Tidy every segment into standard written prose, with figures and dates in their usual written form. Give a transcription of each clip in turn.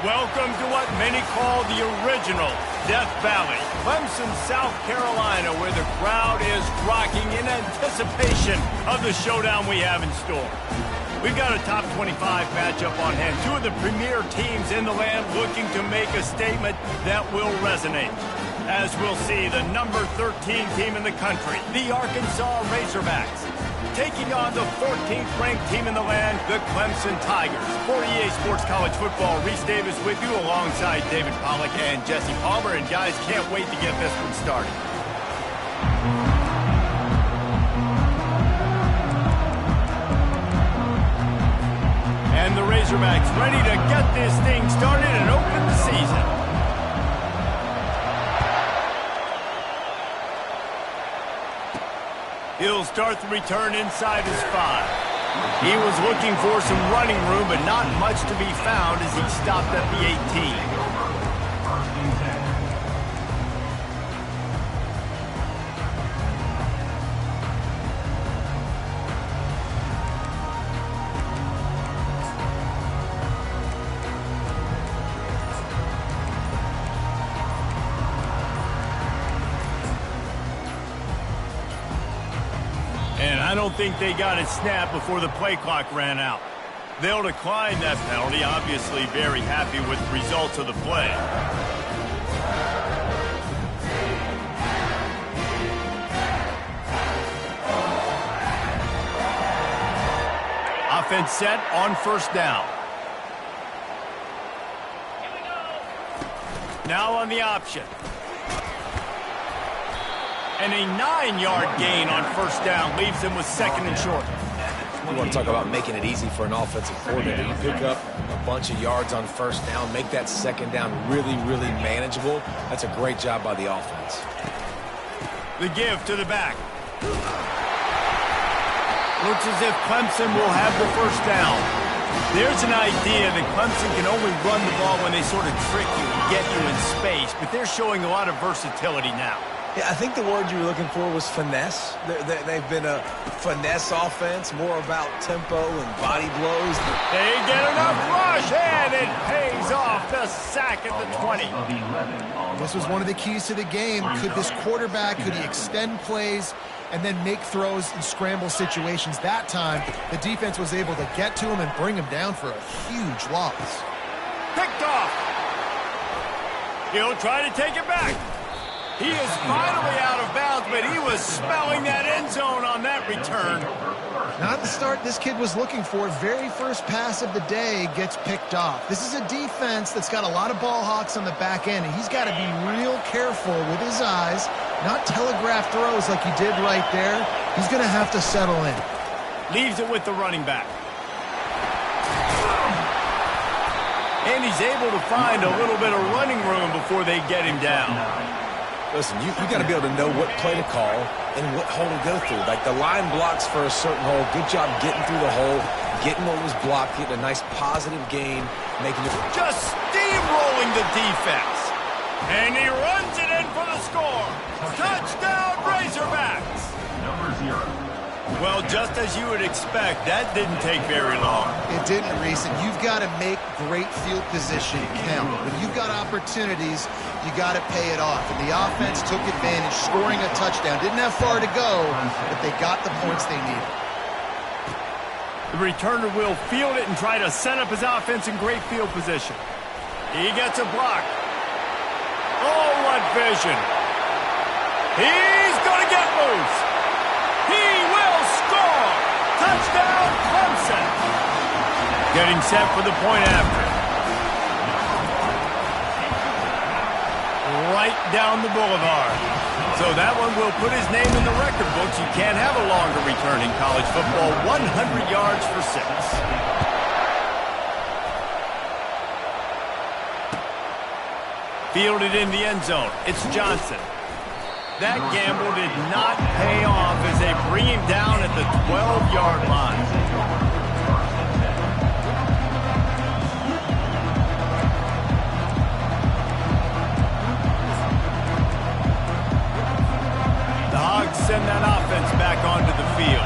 Welcome to what many call the original Death Valley, Clemson, South Carolina, where the crowd is rocking in anticipation of the showdown we have in store. We've got a top 25 matchup on hand. Two of the premier teams in the land looking to make a statement that will resonate. As we'll see, the number 13 team in the country, the Arkansas Razorbacks, taking on the 14th-ranked team in the land, the Clemson Tigers. For EA Sports College Football, Reese Davis with you alongside David Pollack and Jesse Palmer. And guys, can't wait to get this one started. And the Razorbacks ready to get this thing started and open the season. He'll start the return inside his 5. He was looking for some running room, but not much to be found as he stopped at the 18. I don't think they got it snapped before the play clock ran out. They'll decline that penalty, obviously very happy with the results of the play. Offense set on first down. Now on the option. And a 9-yard gain on first down leaves him with second and short. You want to talk about making it easy for an offensive coordinator. You pick up a bunch of yards on first down, make that second down really, really manageable. That's a great job by the offense. The give to the back. Looks as if Clemson will have the first down. There's an idea that Clemson can only run the ball when they sort of trick you and get you in space, but they're showing a lot of versatility now. Yeah, I think the word you were looking for was finesse. They've been a finesse offense, more about tempo and body blows. They get enough rush, and it pays off. The sack at the 20. This was one of the keys to the game. Could this quarterback, could he extend plays and then make throws in scramble situations? That time, the defense was able to get to him and bring him down for a huge loss. Picked off. He'll try to take it back. He is finally out of bounds, but he was smelling that end zone on that return. Not the start this kid was looking for. Very first pass of the day gets picked off. This is a defense that's got a lot of ball hawks on the back end, and he's got to be real careful with his eyes, not telegraph throws like he did right there. He's going to have to settle in. Leaves it with the running back. And he's able to find a little bit of running room before they get him down. Listen, you got to be able to know what play to call and what hole to go through. Like the line blocks for a certain hole. Good job getting through the hole, getting what was blocked, getting a nice positive gain, making it. Just steamrolling the defense. And he runs it in for the score. Touchdown, Razorbacks. Number 0. Well, just as you would expect, that didn't take very long. It didn't, Reese, and you've got to make great field position count. When you've got opportunities, you got to pay it off. And the offense took advantage, scoring a touchdown. Didn't have far to go, but they got the points they needed. The returner will field it and try to set up his offense in great field position. He gets a block. Oh, what vision. He's going to get loose. He will score. Touchdown, Clemson. Getting set for the point after. Right down the boulevard. So that one will put his name in the record books. You can't have a longer return in college football. 100 yards for 6. Fielded in the end zone. It's Johnson. That gamble did not pay off as they bring him down at the 12-yard line. The Hogs send that offense back onto the field.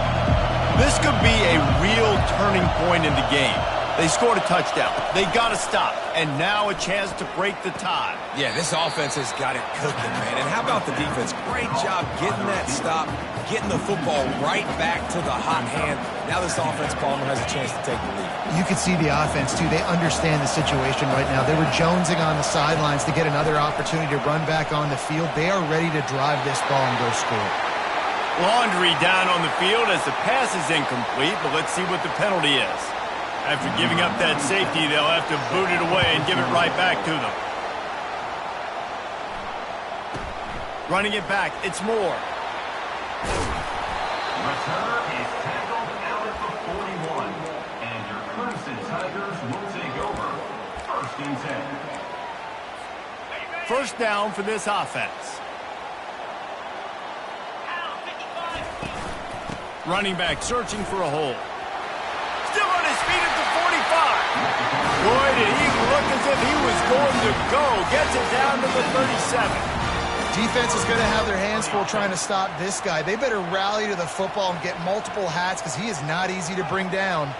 This could be a real turning point in the game. They scored a touchdown. They got to stop. And now a chance to break the tie. Yeah, this offense has got it cooking, man. And how about the defense? Great job getting that stop, getting the football right back to the hot hand. Now this offense, Palmer, has a chance to take the lead. You can see the offense, too. They understand the situation right now. They were jonesing on the sidelines to get another opportunity to run back on the field. They are ready to drive this ball and go score. Laundry down on the field as the pass is incomplete, but let's see what the penalty is. After giving up that safety, they'll have to boot it away and give it right back to them. Running it back, it's Moore. Returner is tackled out at the 41, and your Clemson Tigers will take over. 1st and 10. First down for this offense. Running back searching for a hole. Still on his feet at the 45. Boy, did he look as if he was going to go. Gets it down to the 37. Defense is going to have their hands full trying to stop this guy. They better rally to the football and get multiple hats because he is not easy to bring down.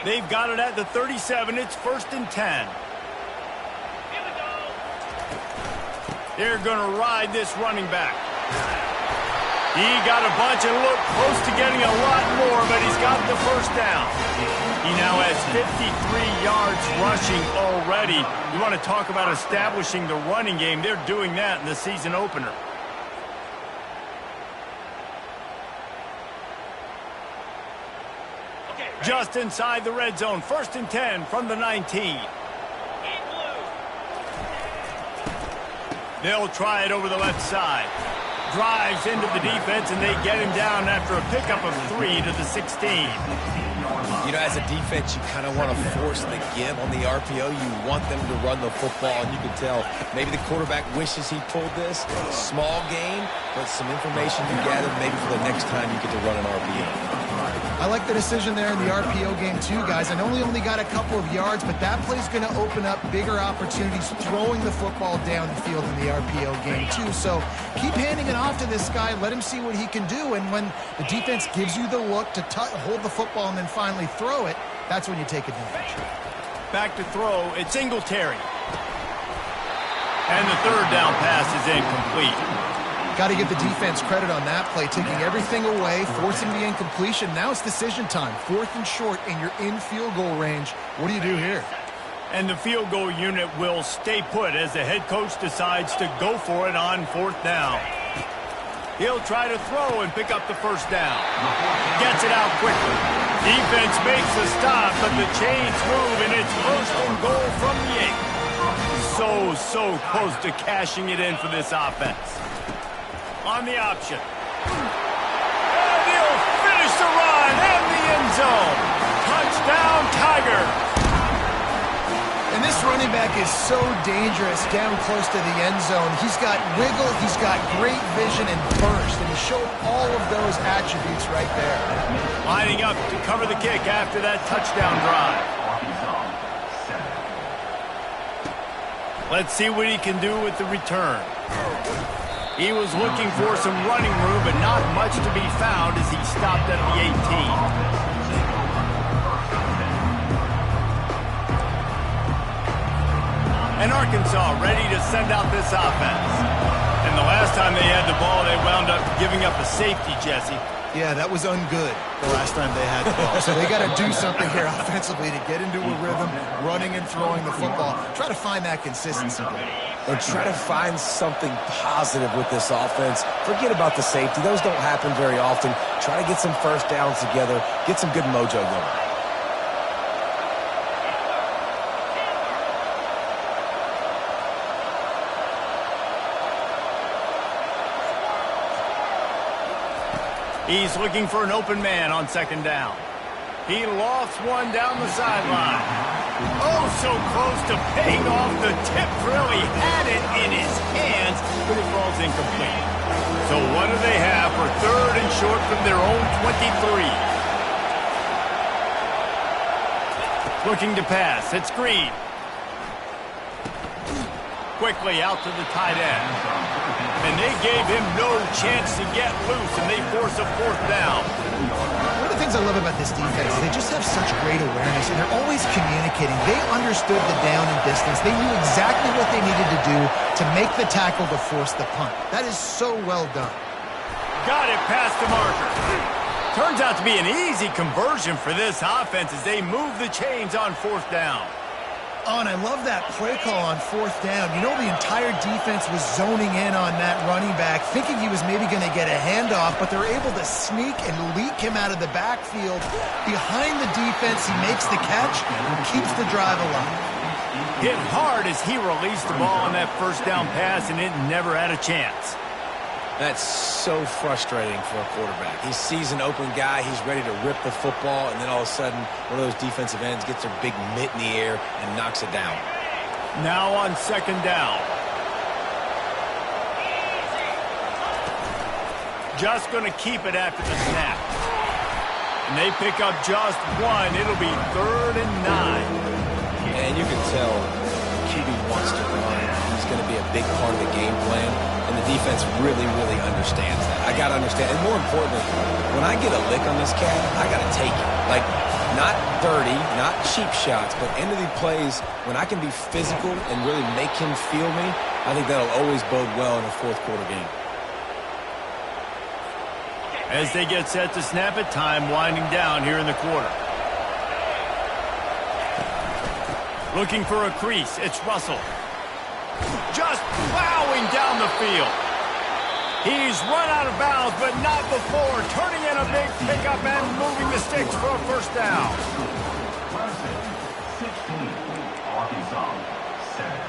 They've got it at the 37. It's 1st and 10. They're going to ride this running back. He got a bunch and looked close to getting a lot more, but he's got the first down. He now has 53 yards rushing already. You want to talk about establishing the running game. They're doing that in the season opener. Just inside the red zone. 1st and 10 from the 19. They'll try it over the left side. Drives into the defense, and they get him down after a pickup of 3 to the 16. You know, as a defense, you kind of want to force the give on the RPO. You want them to run the football, and you can tell maybe the quarterback wishes he pulled this. Small gain, but some information you gather maybe for the next time you get to run an RPO. I like the decision there in the RPO game too, guys. I know he only got a couple of yards, but that play's going to open up bigger opportunities throwing the football down the field in the RPO game too. So keep handing it off to this guy. Let him see what he can do. And when the defense gives you the look to hold the football and then finally throw it, that's when you take advantage. Back to throw. It's Singletary. And the 3rd down pass is incomplete. Got to give the defense credit on that play, taking everything away, forcing the incompletion. Now it's decision time. 4th and short, and you're in field goal range. What do you do here? And the field goal unit will stay put as the head coach decides to go for it on 4th down. He'll try to throw and pick up the first down. Gets it out quickly. Defense makes the stop, but the chains move, and it's 1st and goal from the 8. So close to cashing it in for this offense. On the option. And he'll finish the run and the end zone. Touchdown, Tiger. And this running back is so dangerous down close to the end zone. He's got wiggle, he's got great vision and burst, and he showed all of those attributes right there. Lining up to cover the kick after that touchdown drive. Let's see what he can do with the return. He was looking for some running room, but not much to be found as he stopped at the 18. And Arkansas ready to send out this offense. And the last time they had the ball, they wound up giving up a safety, Jesse. Yeah, that was ungood the last time they had the ball. So they got to do something here offensively to get into a rhythm, running and throwing the football. Try to find that consistency. And try to find something positive with this offense. Forget about the safety. Those don't happen very often. Try to get some first downs together. Get some good mojo going. He's looking for an open man on 2nd down. He lofts one down the sideline. Oh, so close to paying off the tip drill. He had it in his hands, but it falls incomplete. So what do they have for 3rd and short from their own 23? Looking to pass. It's Green. quickly out to the tight end. And they gave him no chance to get loose, and they force a fourth down. One of the things I love about this defense is they just have such great awareness, and they're always communicating. They understood the down and distance. They knew exactly what they needed to do to make the tackle to force the punt. That is so well done. Got it past the marker. Turns out to be an easy conversion for this offense as they move the chains on fourth down. Oh, and I love that play call on fourth down. You know, the entire defense was zoning in on that running back, thinking he was maybe going to get a handoff, but they're able to sneak and leak him out of the backfield. Behind the defense, he makes the catch and keeps the drive alive. Hit hard as he released the ball on that first down pass, and it never had a chance. That's so frustrating for a quarterback. He sees an open guy, he's ready to rip the football, and then all of a sudden, one of those defensive ends gets their big mitt in the air and knocks it down. Now on second down. Just going to keep it after the snap. And they pick up just one. It'll be 3rd and 9. And you can tell QB wants to run. He's going to be a big part of the game plan. And the defense really, really understands that. I got to understand. And more importantly, when I get a lick on this cat, I got to take it. Like, not dirty, not cheap shots, but end of the plays, when I can be physical and really make him feel me, I think that'll always bode well in a fourth quarter game. As they get set to snap it, time winding down here in the quarter. Looking for a crease, it's Russell. Just plowing down the field. He's run out of bounds, but not before. Turning in a big pickup and moving the sticks for a first down. Clemson, 16. Arkansas, 7.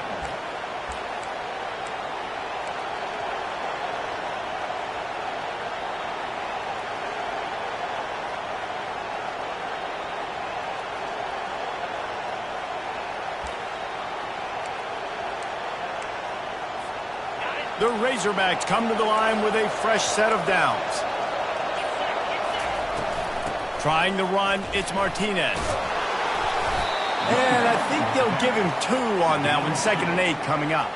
The Razorbacks come to the line with a fresh set of downs. Trying the run, it's Martinez. And I think they'll give him 2 on that one. 2nd and 8 coming up.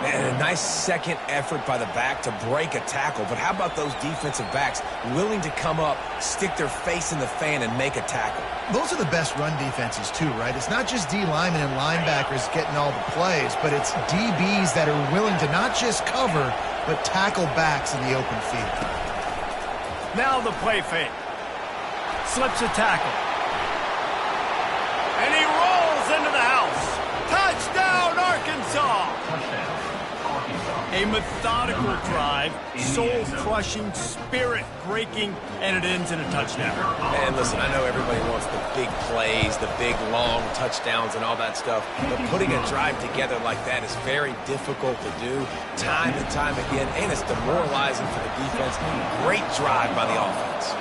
And a nice second effort by the back to break a tackle. But how about those defensive backs willing to come up, stick their face in the fan, and make a tackle? Those are the best run defenses, too, right? It's not just D linemen and linebackers getting all the plays, but it's DBs that are willing to not just cover, but tackle backs in the open field. Now the play fake. Slips a tackle. And he rolls into the house. Touchdown, Arkansas! A methodical drive, soul-crushing, spirit-breaking, and it ends in a touchdown. And listen, I know everybody wants the big plays, the big, long touchdowns and all that stuff, but putting a drive together like that is very difficult to do time and time again, and it's demoralizing for the defense. Great drive by the offense.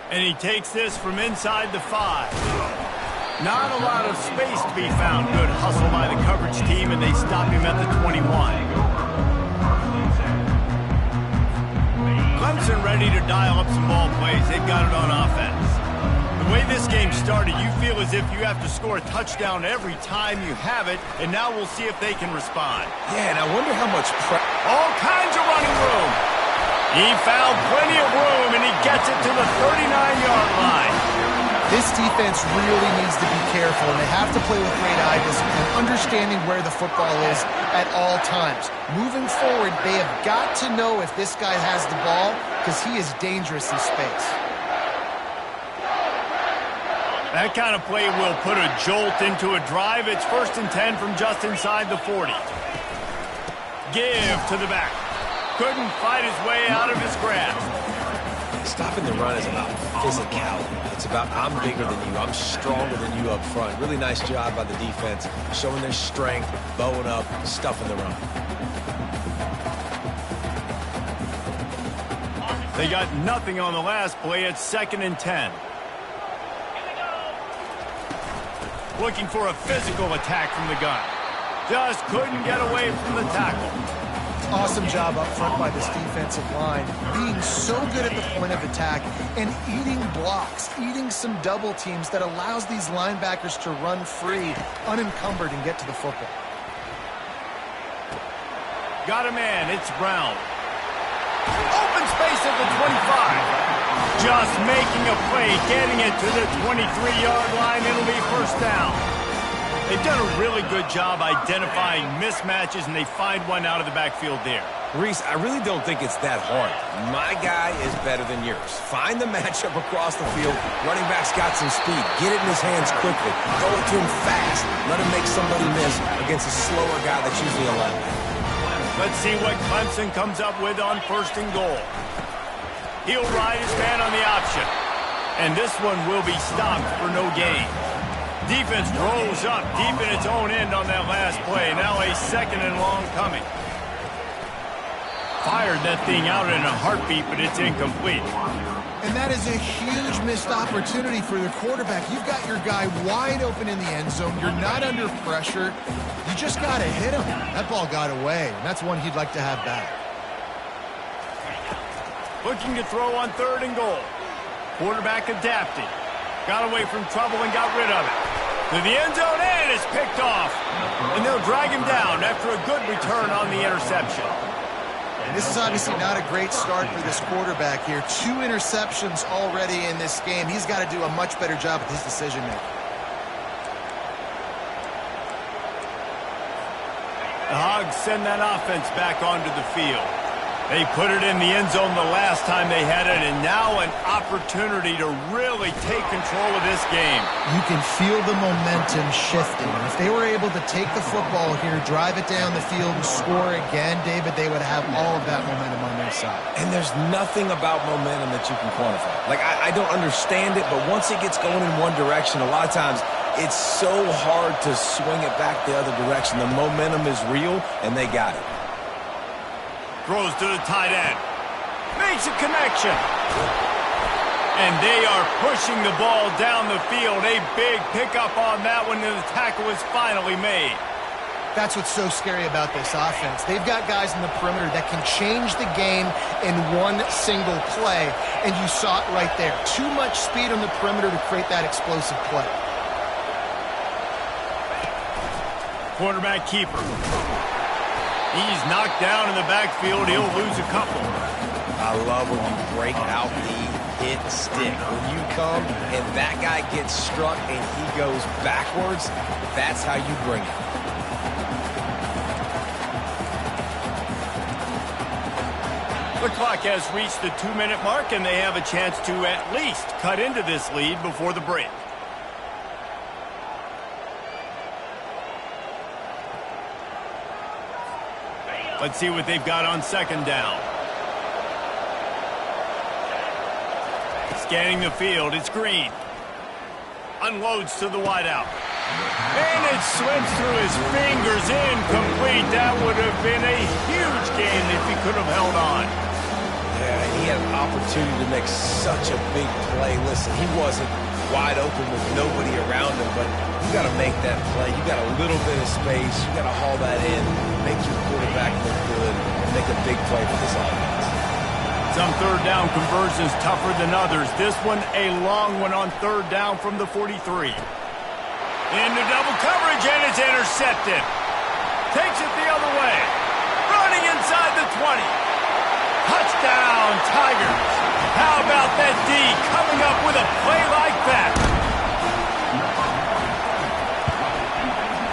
And he takes this from inside the 5. Not a lot of space to be found. Good hustle by the coverage team, and they stop him at the 21. Clemson ready to dial up some ball plays. They've got it on offense. The way this game started, you feel as if you have to score a touchdown every time you have it, and now we'll see if they can respond. Yeah, and I wonder how much all kinds of running room. He found plenty of room, and he gets it to the 39-yard line. This defense really needs to be careful, and they have to play with great eye discipline, understanding where the football is at all times. Moving forward, they have got to know if this guy has the ball, because he is dangerous in space. That kind of play will put a jolt into a drive. It's 1st and 10 from just inside the 40. Give to the back. Couldn't fight his way out of his grasp. Stopping the run is about physicality. It's about I'm bigger than you, I'm stronger than you up front. Really nice job by the defense, showing their strength, bowing up, stuffing the run. They got nothing on the last play. It's 2nd and 10. Looking for a physical attack from the gun. Just couldn't get away from the tackle. Awesome job up front by this defensive line, being so good at the point of attack and eating blocks, eating some double teams that allows these linebackers to run free, unencumbered, and get to the football. Got a man, it's Brown. Open space at the 25. Just making a play, getting it to the 23-yard line. It'll be first down. They've done a really good job identifying mismatches, and they find one out of the backfield there. Reese, I really don't think it's that hard. My guy is better than yours. Find the matchup across the field. Running back's got some speed. Get it in his hands quickly. Throw it to him fast. Let him make somebody miss against a slower guy that's usually a linebacker. Let's see what Clemson comes up with on first and goal. He'll ride his man on the option. And this one will be stopped for no gain. Defense rolls up deep in its own end on that last play. Now a second and long coming. Fired that thing out in a heartbeat, but it's incomplete. And that is a huge missed opportunity for the quarterback. You've got your guy wide open in the end zone. You're not under pressure. You just got to hit him. That ball got away, and that's one he'd like to have back. Looking to throw on third and goal. Quarterback adapting. Got away from trouble and got rid of it. To the end zone, and it's picked off. And they'll drag him down after a good return on the interception. And this is obviously not a great start for this quarterback here. 2 interceptions already in this game. He's got to do a much better job with his decision-making. The Hogs send that offense back onto the field. They put it in the end zone the last time they had it, and now an opportunity to really take control of this game. You can feel the momentum shifting. If they were able to take the football here, drive it down the field, and score again, David, they would have all of that momentum on their side. And there's nothing about momentum that you can quantify. Like, I don't understand it, but once it gets going in one direction, a lot of times it's so hard to swing it back the other direction. The momentum is real, and they got it. Throws to the tight end. Makes a connection. And they are pushing the ball down the field. A big pickup on that one, and the tackle is finally made. That's what's so scary about this offense. They've got guys in the perimeter that can change the game in one single play, and you saw it right there. Too much speed on the perimeter to create that explosive play. Quarterback keeper. He's knocked down in the backfield. He'll lose a couple. I love when you break out the hit stick. When you come and that guy gets struck and he goes backwards, that's how you bring it. The clock has reached the 2-minute mark, and they have a chance to at least cut into this lead before the break. Let's see what they've got on second down. Scanning the field, it's Green. Unloads to the wideout. And it slips through his fingers, incomplete. That would have been a huge gain if he could have held on. Yeah, he had an opportunity to make such a big play. Listen, he wasn't wide open with nobody around him, but you got to make that play. You got a little bit of space. You got to haul that in, make your quarterback look good, and make a big play for this offense. Some third down conversions tougher than others. This one a long one on third down from the 43. Into double coverage, and it's intercepted. Takes it the other way. Running inside the 20. Touchdown, Tigers. How about that D coming up with a play like that?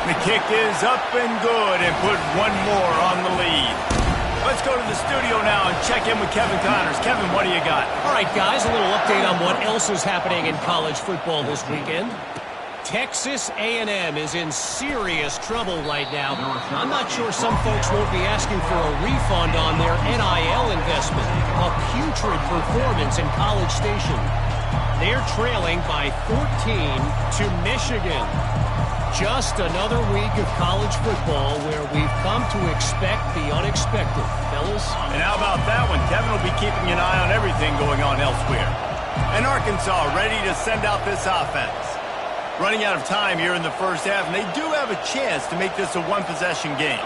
The kick is up and good, and put one more on the lead. Let's go to the studio now and check in with Kevin Connors. Kevin, what do you got? All right, guys, a little update on what else is happening in college football this weekend. Texas A&M is in serious trouble right now. I'm not sure some folks won't be asking for a refund on their NIL investment. A putrid performance in College Station. They're trailing by 14 to Michigan. Just another week of college football where we've come to expect the unexpected. Fellas? And how about that one? Kevin will be keeping an eye on everything going on elsewhere. And Arkansas ready to send out this offense. Running out of time here in the first half, and they do have a chance to make this a one-possession game.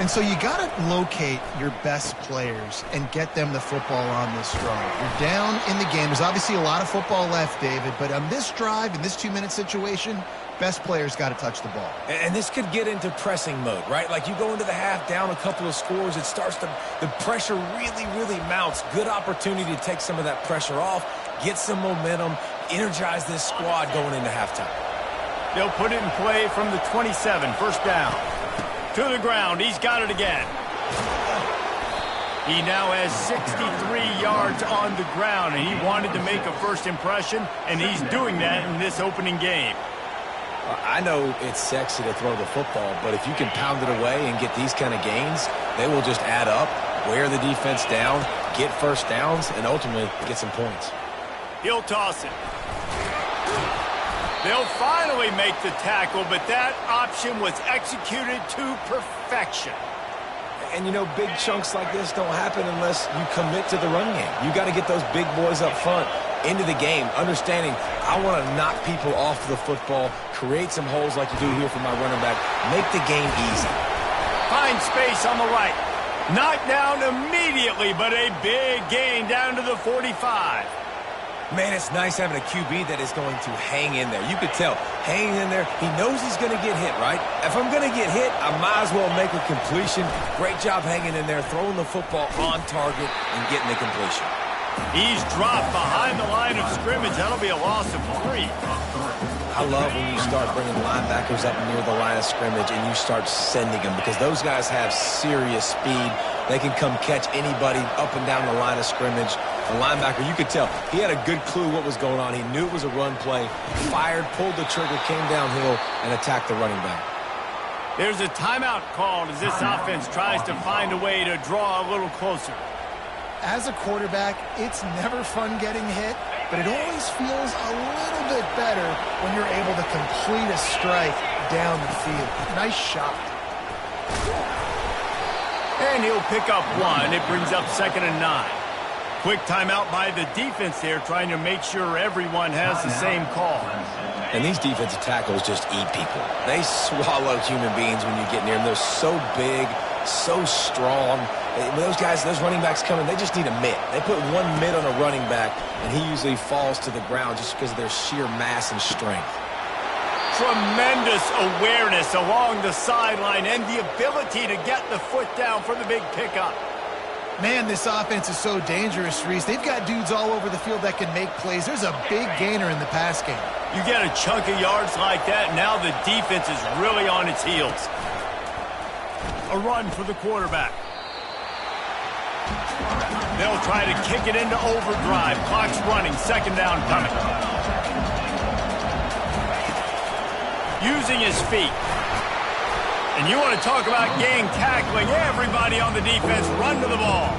And so you got to locate your best players and get them the football on this drive. You're down in the game. There's obviously a lot of football left, David, but on this drive, in this 2-minute situation, best players got to touch the ball. And this could get into pressing mode, right? Like you go into the half down a couple of scores, it starts to, the pressure really mounts. Good opportunity to take some of that pressure off, get some momentum, energize this squad going into halftime. They'll put it in play from the 27, first down. To the ground, he's got it again. He now has 63 yards on the ground, and he wanted to make a first impression, and he's doing that in this opening game. I know it's sexy to throw the football, but if you can pound it away and get these kind of gains, they will just add up, wear the defense down, get first downs, and ultimately get some points. He'll toss it. They'll finally make the tackle, but that option was executed to perfection. And, you know, big chunks like this don't happen unless you commit to the run game. You got to get those big boys up front into the game, understanding I want to knock people off the football, create some holes like you do here for my running back, make the game easy. Find space on the right. Knocked down immediately, but a big gain down to the 45. Man, it's nice having a QB that is going to hang in there. You could tell, hanging in there, he knows he's going to get hit, right? If I'm going to get hit, I might as well make a completion. Great job hanging in there, throwing the football on target and getting the completion. He's dropped behind the line of scrimmage. That'll be a loss of 3. I love when you start bringing linebackers up near the line of scrimmage and you start sending them because those guys have serious speed. They can come catch anybody up and down the line of scrimmage. The linebacker, you could tell, he had a good clue what was going on. He knew it was a run play, fired, pulled the trigger, came downhill, and attacked the running back. There's a timeout called as this offense tries to find a way to draw a little closer. As a quarterback, it's never fun getting hit, but it always feels a little bit better when you're able to complete a strike down the field. Nice shot. And he'll pick up 1. It brings up 2nd and 9. Quick timeout by the defense there, trying to make sure everyone has the same call. And these defensive tackles just eat people. They swallow human beings when you get near them. They're so big, so strong. When those guys, those running backs come in, they just need a mitt. They put one mitt on a running back, and he usually falls to the ground just because of their sheer mass and strength. Tremendous awareness along the sideline and the ability to get the foot down for the big pickup. Man, this offense is so dangerous, Reese. They've got dudes all over the field that can make plays. There's a big gainer in the pass game. You get a chunk of yards like that, now the defense is really on its heels. A run for the quarterback. They'll try to kick it into overdrive. Clock's running, 2nd down coming. Using his feet. And you want to talk about gang tackling, everybody on the defense run to the ball.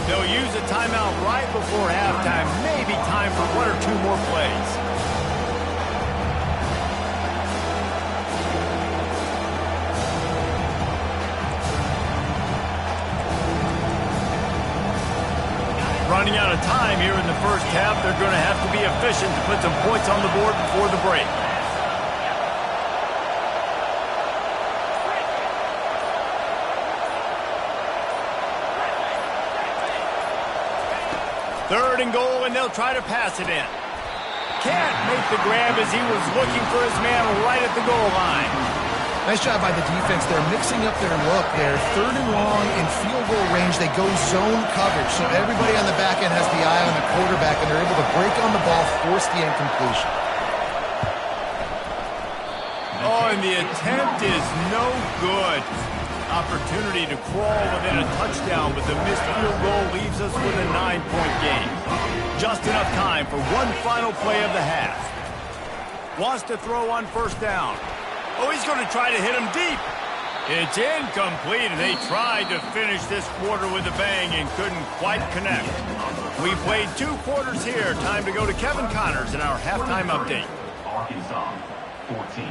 They'll use a timeout right before halftime. Maybe time for 1 or 2 more plays. Running out of time here in the first half. They're going to have to be efficient to put some points on the board before the break. Third and goal, and they'll try to pass it in. Can't make the grab as he was looking for his man right at the goal line. Nice job by the defense. They're mixing up their look there. 3rd and long in field goal range. They go zone coverage, so everybody on the back end has the eye on the quarterback, and they're able to break on the ball, force the incompletion. Oh, and the attempt is no good. Opportunity to crawl within a touchdown, but the missed field goal leaves us with a 9-point game. Just enough time for one final play of the half. Wants to throw on 1st down. Oh, he's going to try to hit him deep. It's incomplete, and they tried to finish this quarter with a bang and couldn't quite connect. We played 2 quarters here. Time to go to Kevin Connors in our halftime update. Arkansas, 14.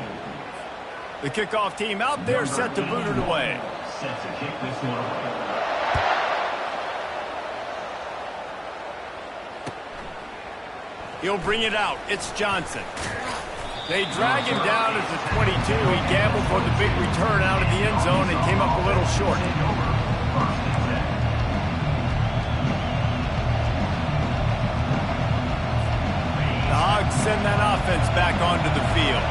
The kickoff team out there set to boot it away. Set to kick this one away. He'll bring it out. It's Johnson. They drag him down at the 22. He gambled for the big return out of the end zone and came up a little short. The Hogs send that offense back onto the field.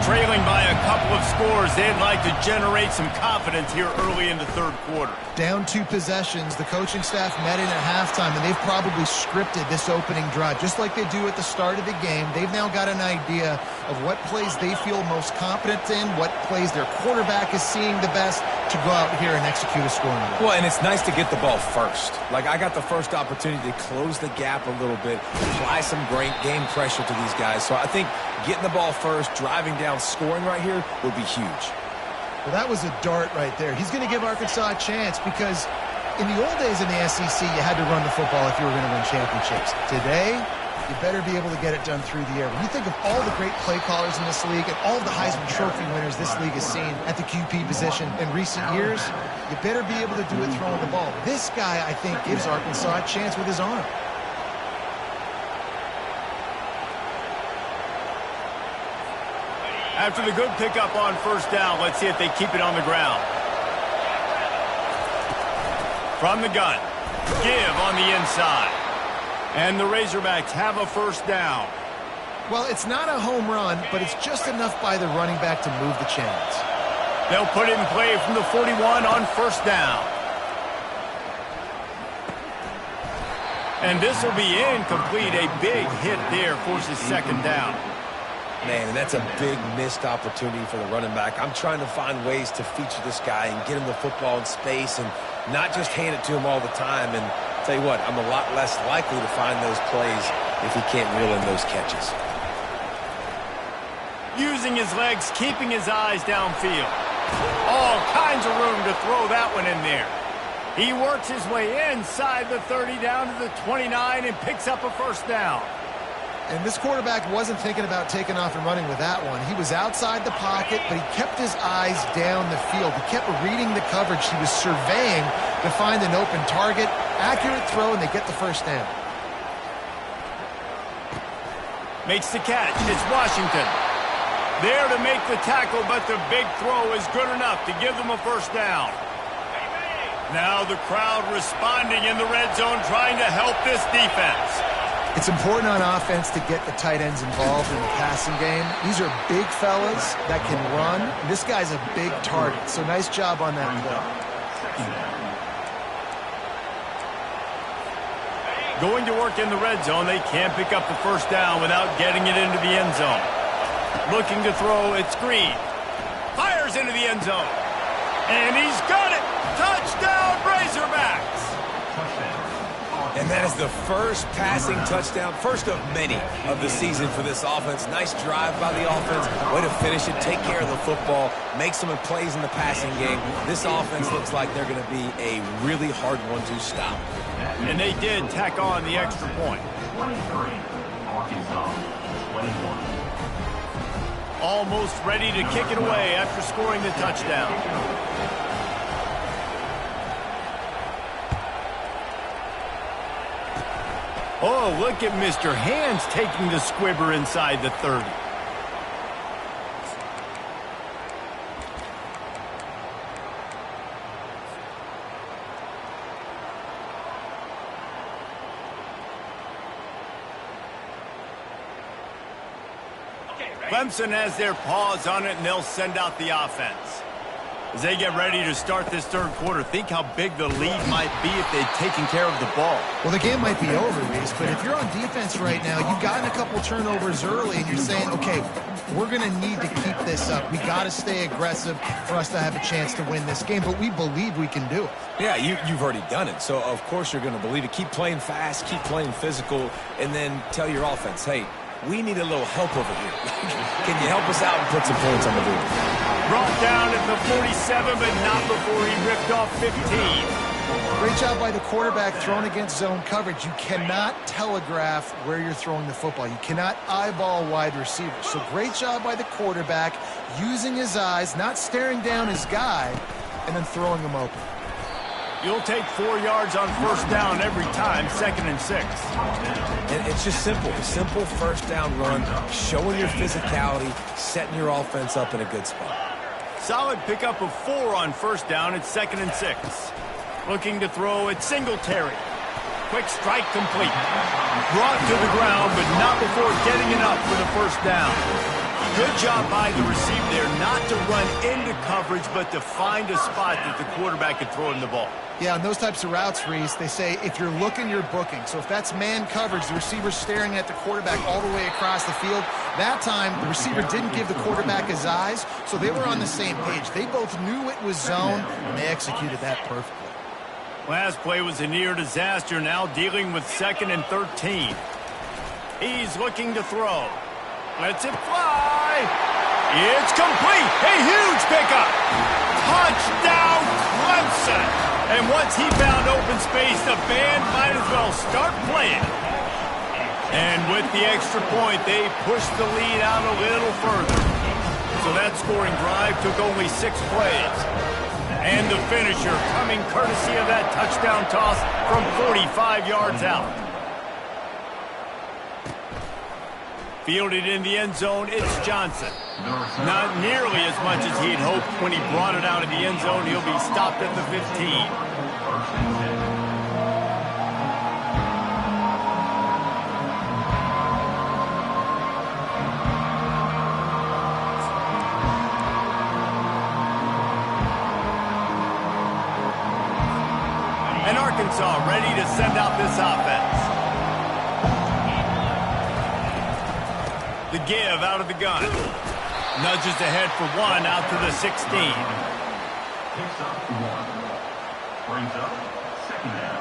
Trailing by a couple of scores, they'd like to generate some confidence here early in the third quarter. Down 2 possessions, the coaching staff met in at halftime, and they've probably scripted this opening drive. Just like they do at the start of the game, they've now got an idea of what plays they feel most confident in, what plays their quarterback is seeing the best to go out here and execute a scoring drive. Well, and it's nice to get the ball first. Like, I got the first opportunity to close the gap a little bit, apply some great game pressure to these guys. So I think getting the ball first, driving down, scoring right here would be huge. Well, that was a dart right there. He's going to give Arkansas a chance because in the old days in the SEC, you had to run the football if you were going to win championships. Today, you better be able to get it done through the air. When you think of all the great play callers in this league and all of the Heisman Trophy winners this league has seen at the QB position in recent years, you better be able to do it throwing the ball. This guy, I think, gives Arkansas a chance with his arm. After the good pickup on first down, let's see if they keep it on the ground. From the gun, give on the inside. And the Razorbacks have a first down. Well, it's not a home run, but it's just enough by the running back to move the chains. They'll put it in play from the 41 on first down. And this will be incomplete. A big hit there forces second down. Man, and that's a big missed opportunity for the running back. I'm trying to find ways to feature this guy and get him the football in space and not just hand it to him all the time. And tell you what, I'm a lot less likely to find those plays if he can't reel in those catches. Using his legs, keeping his eyes downfield. All kinds of room to throw that one in there. He works his way inside the 30 down to the 29 and picks up a first down. And this quarterback wasn't thinking about taking off and running with that one. He was outside the pocket, but he kept his eyes down the field. He kept reading the coverage. He was surveying to find an open target. Accurate throw, and they get the first down. Makes the catch. It's Washington. There to make the tackle, but the big throw is good enough to give them a first down. Now the crowd responding in the red zone, trying to help this defense. It's important on offense to get the tight ends involved in the passing game. These are big fellas that can run. This guy's a big target, so nice job on that play. Going to work in the red zone, they can't pick up the first down without getting it into the end zone. Looking to throw, it's Green. Fires into the end zone. And he's got it! Touchdown, Razorbacks! And that is the first passing touchdown, first of many of the season for this offense. Nice drive by the offense. Way to finish it, take care of the football, make some plays in the passing game. This offense looks like they're going to be a really hard one to stop. And they did tack on the extra point. 23, Arkansas, 21. Almost ready to kick it away after scoring the touchdown. Oh, look at Mr. Hands taking the squibber inside the 30. Clemson has their paws on it, and they'll send out the offense. As they get ready to start this third quarter, think how big the lead might be if they'd taken care of the ball. Well, the game might be over, Reese, but if you're on defense right now, you've gotten a couple turnovers early, and you're saying, okay, we're going to need to keep this up. We got to stay aggressive for us to have a chance to win this game, but we believe we can do it. Yeah, you've already done it, so of course you're going to believe it. Keep playing fast, keep playing physical, and then tell your offense, hey, we need a little help over here. Can you help us out and put some points on the board? Brought down at the 47, but not before he ripped off 15. Great job by the quarterback throwing against zone coverage. You cannot telegraph where you're throwing the football. You cannot eyeball wide receivers. So great job by the quarterback using his eyes, not staring down his guy, and then throwing him open. You'll take 4 yards on first down every time, 2nd and 6. And it's just simple. Simple first down run, showing your physicality, setting your offense up in a good spot. Solid pickup of 4 on first down. It's 2nd and 6. Looking to throw at Singletary. Quick strike complete. Brought to the ground, but not before getting it up for the first down. Good job by the receiver there not to run into coverage, but to find a spot that the quarterback could throw him the ball. Yeah, on those types of routes, Reese, they say if you're looking, you're booking. So if that's man coverage, the receiver's staring at the quarterback all the way across the field. That time, the receiver didn't give the quarterback his eyes, so they were on the same page. They both knew it was zone, and they executed that perfectly. Last play was a near disaster, now dealing with 2nd and 13. He's looking to throw. Lets it fly. It's complete. A huge pickup. Touchdown, Clemson. And once he found open space, the band might as well start playing. And with the extra point, they pushed the lead out a little further. So that scoring drive took only 6 plays. And the finisher coming courtesy of that touchdown toss from 45 yards out. Fielded in the end zone, it's Johnson. Not nearly as much as he had hoped when he brought it out of the end zone. He'll be stopped at the 15. And Arkansas ready to send out this offense. The give out of the gun. Nudges ahead for 1 out to the 16. Picks up 1. Brings up 2nd down.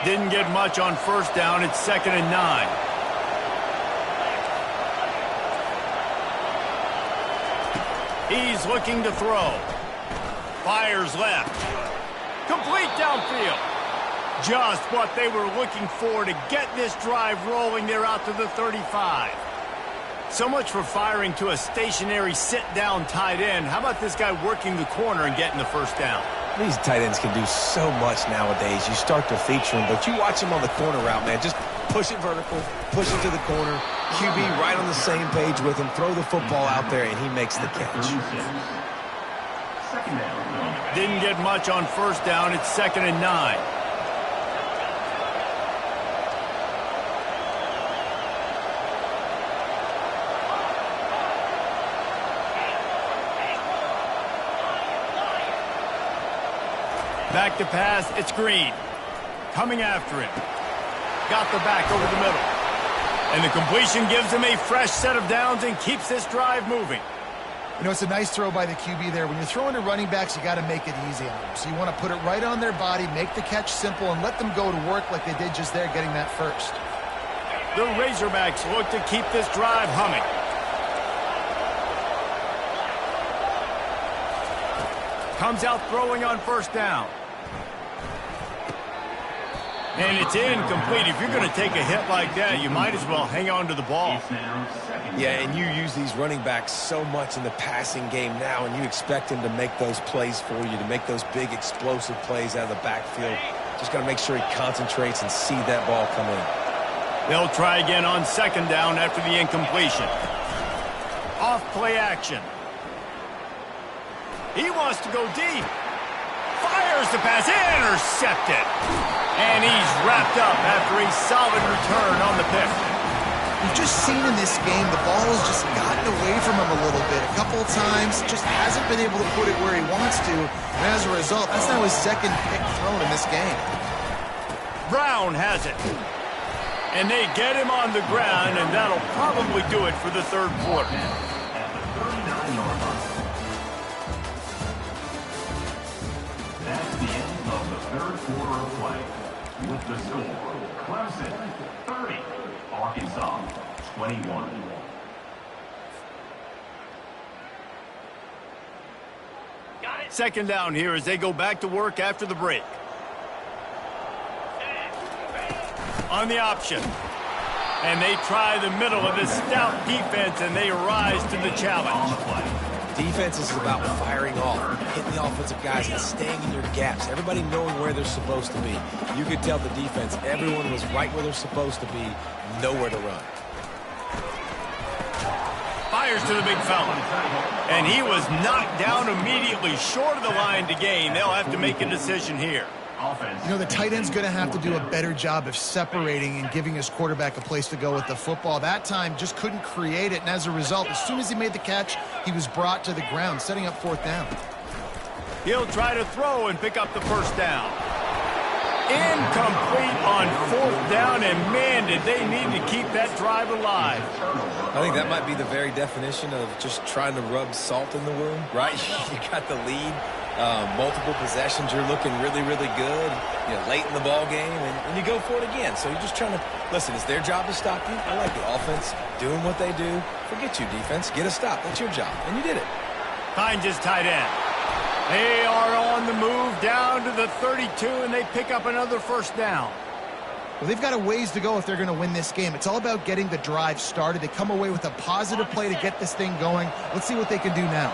Didn't get much on first down. It's 2nd and 9. He's looking to throw. Fires left. Complete downfield. Just what they were looking for to get this drive rolling. They're out to the 35. So much for firing to a stationary sit-down tight end. How about this guy working the corner and getting the first down? These tight ends can do so much nowadays. You start to feature them, but you watch him on the corner route, man. Just push it vertical, push it to the corner. QB right on the same page with him. Throw the football out there, and he makes the catch. 2nd down. Didn't get much on first down. It's 2nd and 9. Back to pass, it's Green. Coming after him. Got the back over the middle. And the completion gives him a fresh set of downs and keeps this drive moving. You know, it's a nice throw by the QB there. When you're throwing to running backs, you got to make it easy on them. So you want to put it right on their body, make the catch simple, and let them go to work like they did just there, getting that first. The Razorbacks look to keep this drive humming. Comes out throwing on first down. And it's incomplete. If you're going to take a hit like that, you might as well hang on to the ball. Yeah, and you use these running backs so much in the passing game now, and you expect them to make those plays for you, to make those big explosive plays out of the backfield. Just got to make sure he concentrates and see that ball come in. They'll try again on 2nd down after the incompletion. Off play action. He wants to go deep. Fires the pass, intercepted. And he's wrapped up after a solid return on the pick. You've just seen in this game, the ball has just gotten away from him a little bit. A couple of times, just hasn't been able to put it where he wants to. And as a result, that's now his 2nd pick thrown in this game. Brown has it. And they get him on the ground, and that'll probably do it for the 3rd quarter. That's the end of the 3rd quarter of play. With the score, Clemson 30, Arkansas 21. Second down here as they go back to work after the break. On the option. And they try the middle of this stout defense, and they rise to the challenge. Defense is about firing off, hitting the offensive guys, and staying in your gaps. Everybody knowing where they're supposed to be. You could tell the defense, everyone was right where they're supposed to be, nowhere to run. Fires to the big fella. And he was knocked down immediately short of the line to gain. They'll have to make a decision here. You know, the tight end's going to have to do a better job of separating and giving his quarterback a place to go with the football. That time just couldn't create it, and as a result, as soon as he made the catch, he was brought to the ground, setting up fourth down. He'll try to throw and pick up the first down. Incomplete on fourth down, and man, did they need to keep that drive alive. I think that might be the very definition of just trying to rub salt in the wound, right? You got the lead. Multiple possessions, you're looking really, really good, you know, late in the ball game, and you go for it again. So you're just trying to, listen, it's their job to stop you. I like the offense doing what they do. Forget you, defense. Get a stop. That's your job, and you did it. Finds his tight end. They are on the move down to the 32, and they pick up another first down. Well, they've got a ways to go if they're going to win this game. It's all about getting the drive started. They come away with a positive play to get this thing going. Let's see what they can do now.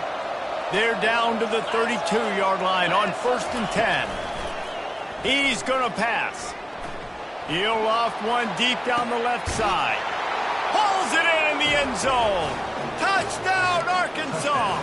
They're down to the 32-yard line on 1st and 10. He's going to pass. He'll loft one deep down the left side. Pulls it in the end zone. Touchdown, Arkansas.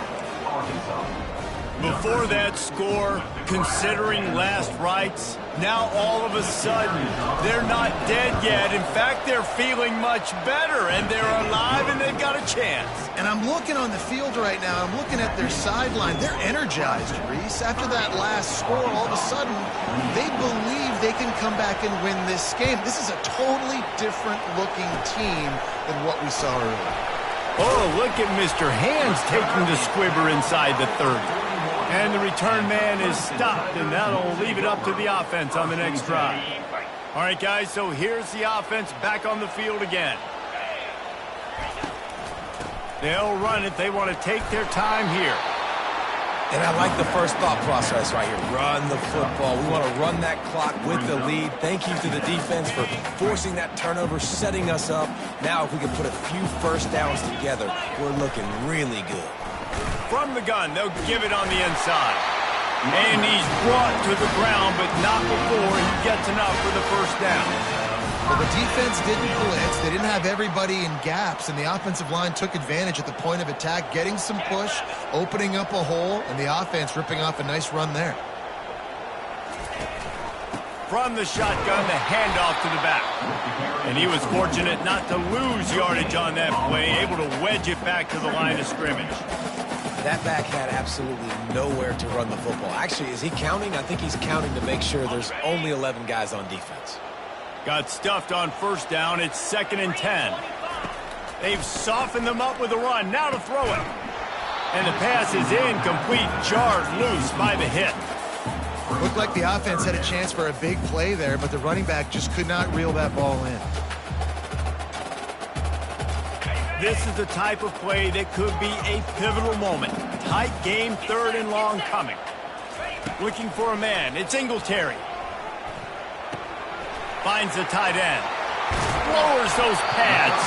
Before that score, considering last rites, now all of a sudden, they're not dead yet. In fact, they're feeling much better, and they're alive, and they've got a chance. And I'm looking on the field right now. I'm looking at their sideline. They're energized, Reese. After that last score, all of a sudden, they believe they can come back and win this game. This is a totally different-looking team than what we saw earlier. Oh, look at Mr. Hands taking the squibber inside the 30. And the return man is stopped, and that'll leave it up to the offense on the next drive. All right, guys, so here's the offense back on the field again. They'll run it. They want to take their time here. And I like the first thought process right here. Run the football. We want to run that clock with the lead. Thank you to the defense for forcing that turnover, setting us up. Now if we can put a few first downs together, we're looking really good. From the gun, they'll give it on the inside. And he's brought to the ground, but not before he gets enough for the first down. Well, the defense didn't blitz. They didn't have everybody in gaps, and the offensive line took advantage at the point of attack, getting some push, opening up a hole, and the offense ripping off a nice run there. From the shotgun, the handoff to the back. And he was fortunate not to lose yardage on that play, able to wedge it back to the line of scrimmage. That back had absolutely nowhere to run the football. Actually, is he counting? I think he's counting to make sure there's only 11 guys on defense. Got stuffed on first down. It's 2nd and 10. They've softened them up with a run. Now to throw it. And the pass is incomplete, jarred loose by the hit. Looked like the offense had a chance for a big play there, but the running back just could not reel that ball in. This is the type of play that could be a pivotal moment. Tight game, 3rd and long coming. Looking for a man. It's Singletary. Finds the tight end. Lowers those pads.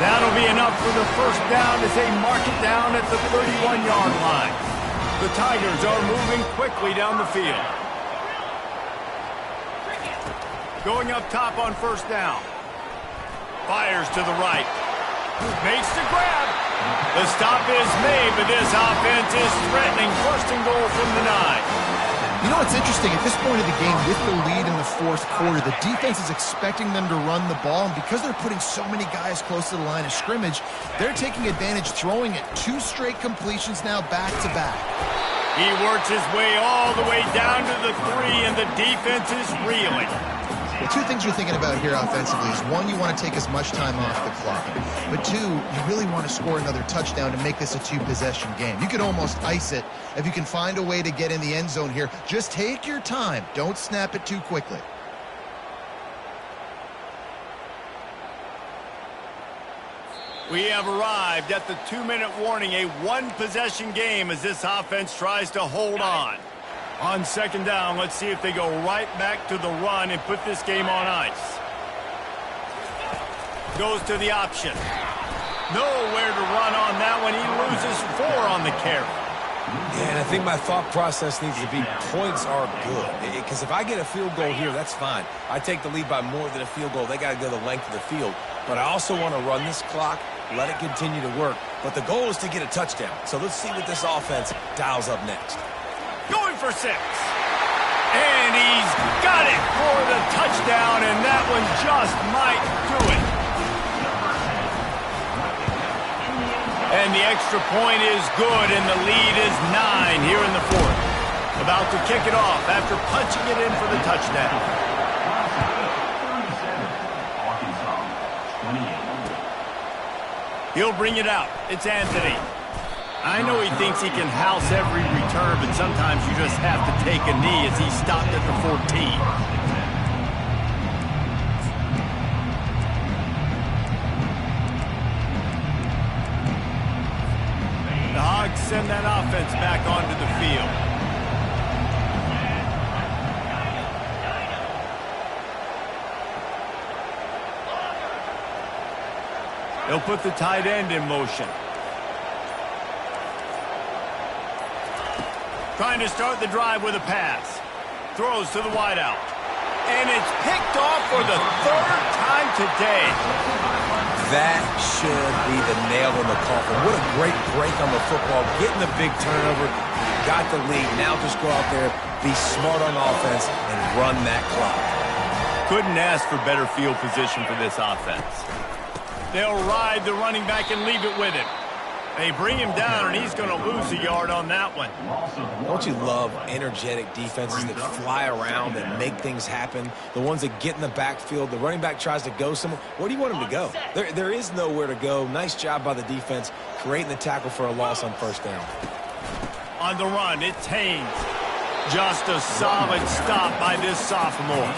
That'll be enough for the first down as they mark it down at the 31-yard line. The Tigers are moving quickly down the field. Going up top on first down. Fires to the right. Makes the grab. The stop is made, but this offense is threatening. 1st and goal from the 9. You know what's interesting? At this point of the game, with the lead in the 4th quarter, the defense is expecting them to run the ball, and because they're putting so many guys close to the line of scrimmage, they're taking advantage, throwing it 2 straight completions now back-to-back. He works his way all the way down to the 3, and the defense is reeling. Well, 2 things you're thinking about here offensively is, 1, you want to take as much time off the clock. But 2, you really want to score another touchdown to make this a 2-possession game. You could almost ice it if you can find a way to get in the end zone here. Just take your time. Don't snap it too quickly. We have arrived at the 2-minute warning, a 1-possession game as this offense tries to hold on. On 2nd down, let's see if they go right back to the run and put this game on ice. Goes to the option. Nowhere to run on that one. He loses 4 on the carry. Yeah, and I think my thought process needs to be points are good. Because if I get a field goal here, that's fine. I take the lead by more than a field goal. They got to go the length of the field. But I also want to run this clock, let it continue to work. But the goal is to get a touchdown. So let's see what this offense dials up next. Going for 6. And he's got it for the touchdown, and that one just might do it. And the extra point is good, and the lead is 9 here in the 4th. About to kick it off after punching it in for the touchdown. He'll bring it out. It's Anthony. I know he thinks he can house every return, but sometimes you just have to take a knee as he stopped at the 14. The Hogs send that offense back onto the field. They'll put the tight end in motion. Trying to start the drive with a pass. Throws to the wideout. And it's picked off for the 3rd time today. That should be the nail in the coffin. What a great break on the football. Getting the big turnover. Got the lead. Now just go out there, be smart on offense, and run that clock. Couldn't ask for better field position for this offense. They'll ride the running back and leave it with him. They bring him down, and he's going to lose a yard on that one. Don't you love energetic defenses that fly around and make things happen? The ones that get in the backfield, the running back tries to go somewhere. Where do you want him to go? There is nowhere to go. Nice job by the defense, creating the tackle for a loss on 1st down. On the run, it's Haynes. Just a solid stop by this sophomore.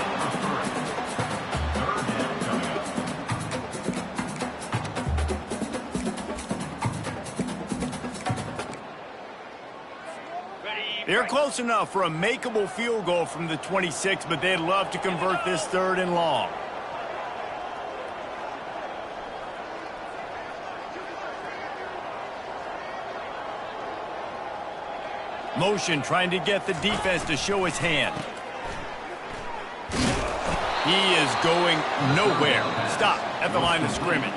They're close enough for a makeable field goal from the 26, but they'd love to convert this 3rd and long. Motion trying to get the defense to show his hand. He is going nowhere. Stop at the line of scrimmage.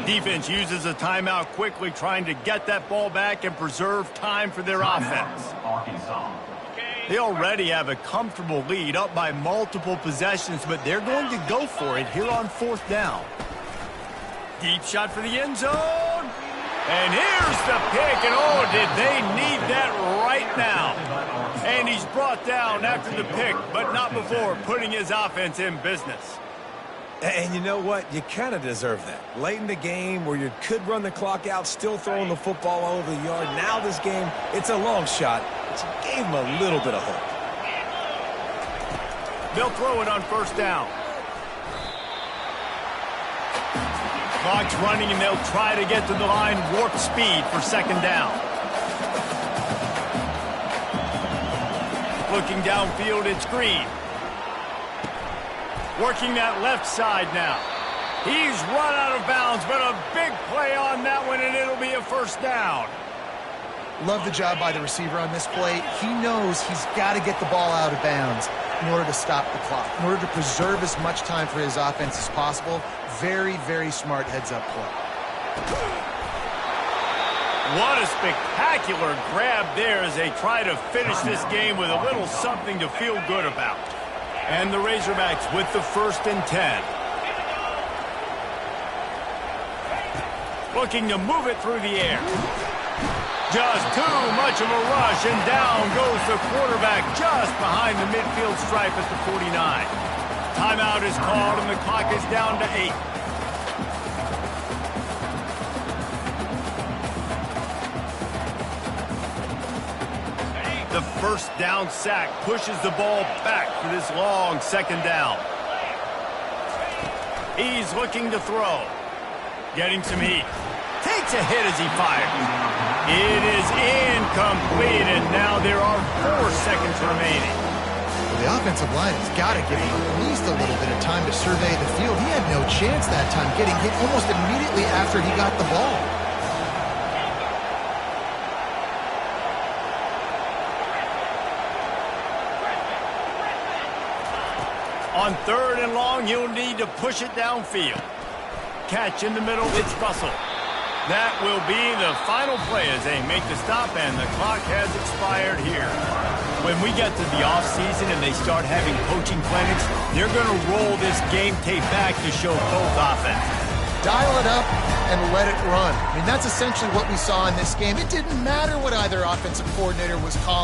Defense uses a timeout quickly, trying to get that ball back and preserve time for their offense. They already have a comfortable lead, up by multiple possessions, but they're going to go for it here on 4th down. Deep shot for the end zone. And here's the pick, and oh, did they need that right now. And he's brought down after the pick, but not before putting his offense in business. And you know what? You kind of deserve that. Late in the game where you could run the clock out, still throwing the football all over the yard. Now this game, it's a long shot, but you gave him a little bit of hope. They'll throw it on 1st down. Clock's running, and they'll try to get to the line warp speed for 2nd down. Looking downfield, it's Green. Working that left side now. He's run out of bounds, but a big play on that one, and it'll be a 1st down. Love the job by the receiver on this play. He knows he's got to get the ball out of bounds in order to stop the clock, in order to preserve as much time for his offense as possible. Very, very smart heads-up play. What a spectacular grab there as they try to finish this game with a little something to feel good about. And the Razorbacks with the 1st and 10. Looking to move it through the air. Just too much of a rush, and down goes the quarterback just behind the midfield stripe at the 49. Timeout is called, and the clock is down to 8. The 1st down sack pushes the ball back for this long 2nd down. He's looking to throw. Getting some heat. Takes a hit as he fires. It is incomplete, and now there are 4 seconds remaining. The offensive line has got to give him at least a little bit of time to survey the field. He had no chance that time, getting hit almost immediately after he got the ball. On 3rd and long, he'll need to push it downfield. Catch in the middle, it's Russell. That will be the final play as they make the stop, and the clock has expired here. When we get to the offseason and they start having coaching clinics, they're going to roll this game tape back to show both offenses. Dial it up and let it run. I mean, that's essentially what we saw in this game. It didn't matter what either offensive coordinator was calling.